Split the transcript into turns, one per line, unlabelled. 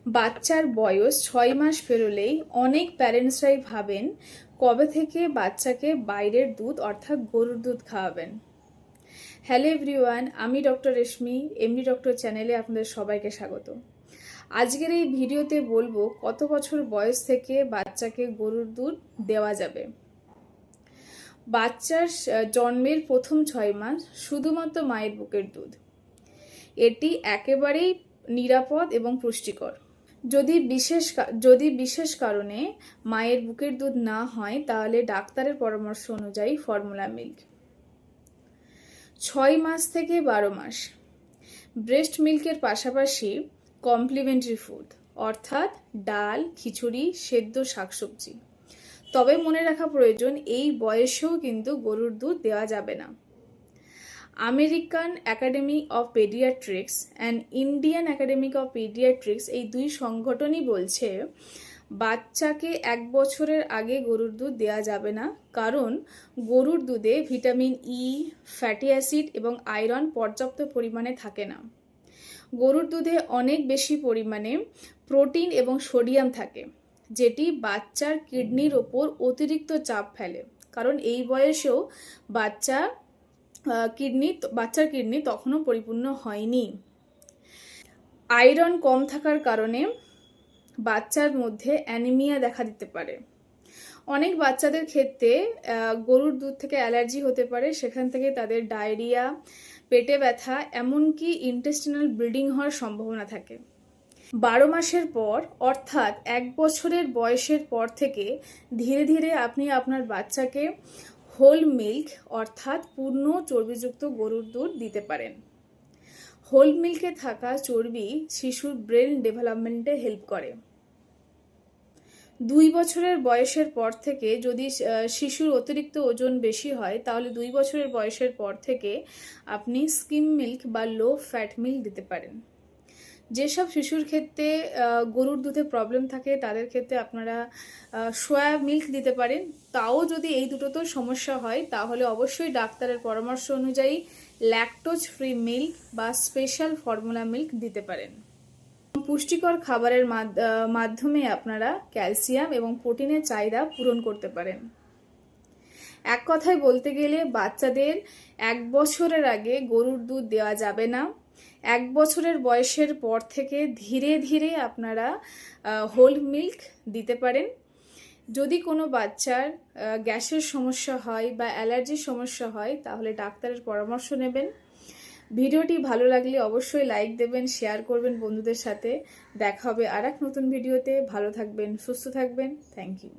বাচ্চার বয়স 6 মাস পেরোলেই অনেক প্যারেন্টসরাই ভাবেন কবে থেকে বাচ্চাকে বাইরের দুধ অর্থাৎ গরুর দুধ খাওয়াবেন। হ্যালো এভরিওয়ান, আমি ডক্টর রেশমি, এমডি ডক্টর চ্যানেলে আপনাদের সবাইকে স্বাগত। আজকের এই ভিডিওতে বলবো কত বছর বয়স থেকে বাচ্চাকে গরুর দুধ দেওয়া যাবে। বাচ্চার জন্মের প্রথম 6 মাস শুধুমাত্র মায়ের বুকের দুধ, এটি একেবারেই নিরাপদ এবং পুষ্টিকর। যদি বিশেষ কারণে মায়ের বুকের দুধ না হয় তাহলে ডাক্তারের পরামর্শ অনুযায়ী ফর্মুলা মিল্ক। 6 মাস থেকে 12 মাস ব্রেস্ট মিল্কের পাশাপাশি কমপ্লিমেন্টারি ফুড অর্থাৎ ডাল, খিচুড়ি, সেদ্ধ শাকসবজি। তবে মনে রাখা প্রয়োজন, এই বয়সেও কিন্তু গরুর দুধ দেওয়া যাবে না। American academy of paediatrics and Indian academy of paediatrics এই দুই সংগঠনই বলছে বাচ্চাকে 1 বছরের আগে গরুর দুধ দেওয়া যাবে না, কারণ গরুর দুধে ভিটামিন ই, ফ্যাটি অ্যাসিড এবং আয়রন পর্যাপ্ত পরিমাণে থাকে না। গরুর দুধে অনেক বেশি পরিমাণে প্রোটিন এবং সোডিয়াম থাকে, যেটি বাচ্চার কিডনির ওপর অতিরিক্ত চাপ ফেলে, কারণ এই বয়সেও বাচ্চার কিডনি তখনও পরিপূর্ণ হয়নি। আয়রন কম থাকার কারণে বাচ্চার মধ্যে অ্যানিমিয়া দেখা দিতে পারে। অনেক বাচ্চাদের ক্ষেত্রে গরুর দুধ থেকে অ্যালার্জি হতে পারে, সেখান থেকে তাদের ডায়রিয়া, পেটে ব্যথা, এমনকি ইন্টেস্টিনাল ব্লিডিং হওয়ার সম্ভাবনা থাকে। 12 মাসের পর অর্থাৎ 1 বছরের বয়সের পর থেকে ধীরে ধীরে আপনি আপনার বাচ্চাকে হোল মিল্ক অর্থাৎ পূর্ণ চর্বিযুক্ত গরুর দুধ দিতে পারেন। হোল মিল্কে থাকা চর্বি শিশুর ব্রেন ডেভেলপমেন্টে হেল্প করে। 2 বছরের বয়সের পর থেকে যদি শিশুর অতিরিক্ত ওজন বেশি হয় তাহলে 2 বছরের বয়সের পর থেকে আপনি স্কিম মিল্ক বা লো ফ্যাট মিল্ক দিতে পারেন। যেসব শিশুর ক্ষেত্রে গরুর দুধে প্রবলেম থাকে তাদের ক্ষেত্রে আপনারা সোয়া মিল্ক দিতে পারেন। তাও যদি এই দুটোতেও সমস্যা হয় তাহলে অবশ্যই ডাক্তারের পরামর্শ অনুযায়ী ল্যাকটোজ ফ্রি মিল্ক বা স্পেশাল ফর্মুলা মিল্ক দিতে পারেন। পুষ্টিকর খাবারের মাধ্যমে আপনারা ক্যালসিয়াম এবং প্রোটিনের চাহিদা পূরণ করতে পারেন। এক কথায় বলতে গেলে বাচ্চাদের 1 বছরের আগে গরুর দুধ দেওয়া যাবে না। 1 বছরের বয়সের পর থেকে ধীরে ধীরে আপনারা হোল মিল্ক দিতে পারেন। যদি কোনো বাচ্চার গ্যাসের সমস্যা হয় বা অ্যালার্জির সমস্যা হয় তাহলে ডাক্তারের পরামর্শ নেবেন। ভিডিওটি ভালো লাগলে অবশ্যই লাইক দেবেন, শেয়ার করবেন বন্ধুদের সাথে। দেখা হবে আরেক নতুন ভিডিওতে। ভালো থাকবেন, সুস্থ থাকবেন। Thank you.